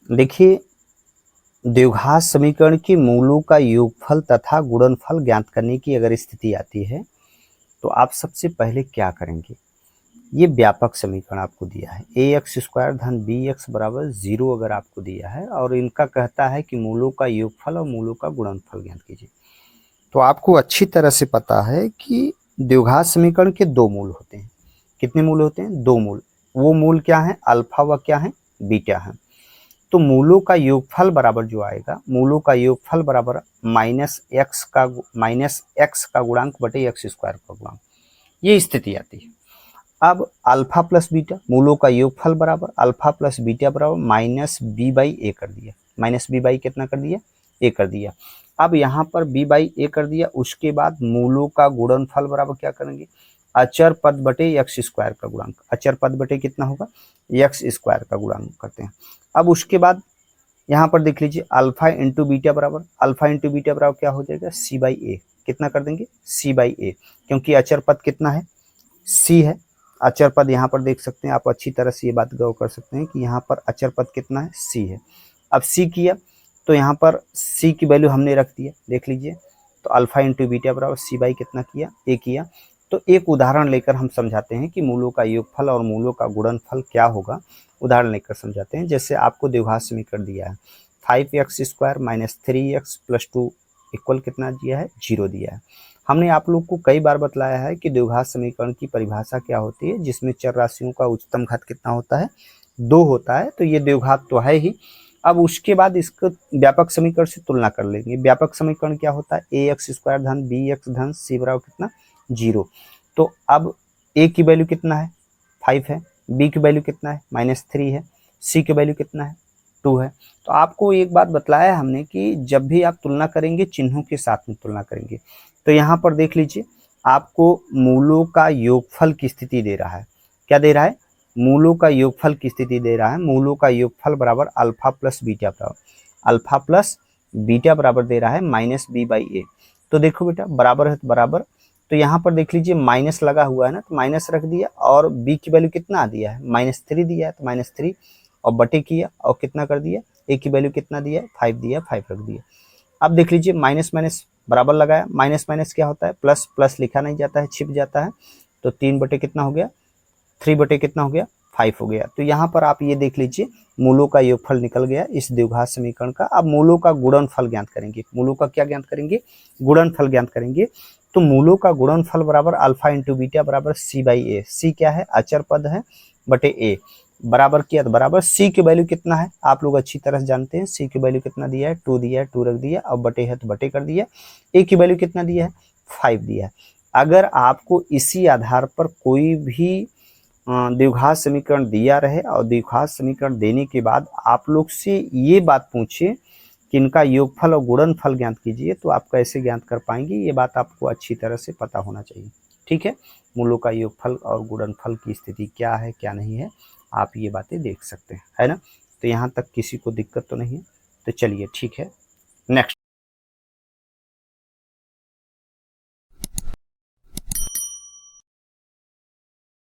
देखिए, द्विघात समीकरण के मूलों का योगफल तथा गुणनफल ज्ञात करने की अगर स्थिति आती है तो आप सबसे पहले क्या करेंगे। ये व्यापक समीकरण आपको दिया है, ax स्क्वायर धन bx बराबर 0 अगर आपको दिया है और इनका कहता है कि मूलों का योगफल और मूलों का गुणनफल ज्ञात कीजिए, तो आपको अच्छी तरह से पता है कि द्विघात समीकरण के दो मूल होते हैं। कितने मूल होते हैं? दो मूल। वो मूल क्या है? अल्फा व क्या है? बीटा है। तो मूलों का योगफल बराबर जो आएगा, मूलों का योगफल बराबर माइनस एक्स का गुणांक बटे एक्स स्क्वायर का गुणांक, ये स्थिति आती है। अब अल्फा प्लस बीटा, मूलों का योगफल बराबर अल्फा प्लस बीटा बराबर माइनस बी बाई ए कर दिया। माइनस बी बाई कितना कर दिया? ए कर दिया। अब यहाँ पर बी बाई ए कर दिया, उसके बाद मूलों का गुणनफल बराबर क्या करेंगे? अचर पद बटे एक्स स्क्वायर का गुणांक। अचर पद बटे कितना होगा? एक्स स्क्वायर का गुणांक करते हैं। अब उसके बाद यहाँ पर देख लीजिए, अल्फा इंटू बीटा बराबर क्या हो जाएगा? सी बाई ए। कितना कर देंगे? सी बाई ए, क्योंकि अचर पद कितना है? सी है। अचर पद यहाँ पर देख सकते हैं आप, अच्छी तरह से ये बात गौर कर सकते हैं कि यहाँ पर अचर पद कितना है? सी है। अब सी किया तो यहाँ पर सी की वैल्यू हमने रख दिया, देख लीजिए। तो अल्फा इंटू बीटा बराबर सी बाई कितना किया? ए किया। तो एक उदाहरण लेकर हम समझाते हैं कि मूलों का योगफल और मूलों का गुणनफल क्या होगा। उदाहरण लेकर समझाते हैं। जैसे आपको द्विघात समीकरण दिया है, 5x square minus 3x plus 2 equal कितना दिया है? 0 दिया है। हमने आप लोग को कई बार बतलाया है कि द्विघात समीकरण की परिभाषा क्या होती है, जिसमें चर राशियों का उच्चतम घात कितना होता है? 2 होता है। तो ये द्विघात तो है ही। अब उसके बाद इसको व्यापक समीकरण से तुलना कर लेंगे। व्यापक समीकरण क्या होता है? ax स्क्वायर धन bx धन c बराबर कितना? 0। तो अब a की वैल्यू कितना है? 5 है। b की वैल्यू कितना है? -3 है। c की वैल्यू कितना है? 2 है। तो आपको एक बात बतलाया है हमने कि जब भी आप तुलना करेंगे चिन्हों के साथ में तुलना करेंगे। तो यहाँ पर देख लीजिए, आपको मूलों का योगफल की स्थिति दे रहा है। क्या दे रहा है? मूलों का योगफल की स्थिति दे रहा है। मूलों का योगफल बराबर अल्फा प्लस बीटा बराबर, अल्फा प्लस बीटा बराबर दे रहा है माइनस बी बाई ए। तो देखो बेटा, बराबर है तो बराबर, तो यहाँ पर देख लीजिए माइनस लगा हुआ है ना, तो माइनस रख दिया। और बी की वैल्यू कितना दिया है? -3 दिया है, तो -3 और बटे किया और कितना कर दिया? ए की वैल्यू कितना दिया है? 5 दिया, 5 रख दिया। अब देख लीजिए, माइनस माइनस बराबर लगाया। माइनस माइनस क्या होता है? प्लस। प्लस लिखा नहीं जाता है, छिप जाता है। तो 3 बटे कितना हो गया? 3 बटे कितना हो गया? 5 हो गया। तो यहाँ पर आप ये देख लीजिए, मूलों का योगफल निकल गया इस द्विघात समीकरण का। अब मूलों का गुणनफल ज्ञात करेंगे। मूलों का क्या ज्ञात करेंगे? गुणनफल ज्ञात करेंगे। तो मूलों का गुणनफल बराबर अल्फा इंटू बीटा बराबर सी बाई ए। सी क्या है? अचर पद है, बटे ए। बराबर किया तो बराबर सी की वैल्यू कितना है? आप लोग अच्छी तरह से जानते हैं। सी की वैल्यू कितना दिया है? 2 दिया है, 2 रख दिया। अब बटे है तो बटे कर दिया। ए की वैल्यू कितना दिया है? 5 दिया है। अगर आपको इसी आधार पर कोई भी द्विघात समीकरण दिया रहे और द्विघात समीकरण देने के बाद आप लोग से ये बात पूछे कि इनका योगफल और गुणनफल ज्ञात कीजिए, तो आप कैसे ज्ञात कर पाएंगे? ये बात आपको अच्छी तरह से पता होना चाहिए। ठीक है, मूलों का योगफल और गुणनफल की स्थिति क्या है क्या नहीं है, आप ये बातें देख सकते हैं, है ना। तो यहाँ तक किसी को दिक्कत तो नहीं है। तो चलिए ठीक है, नेक्स्ट।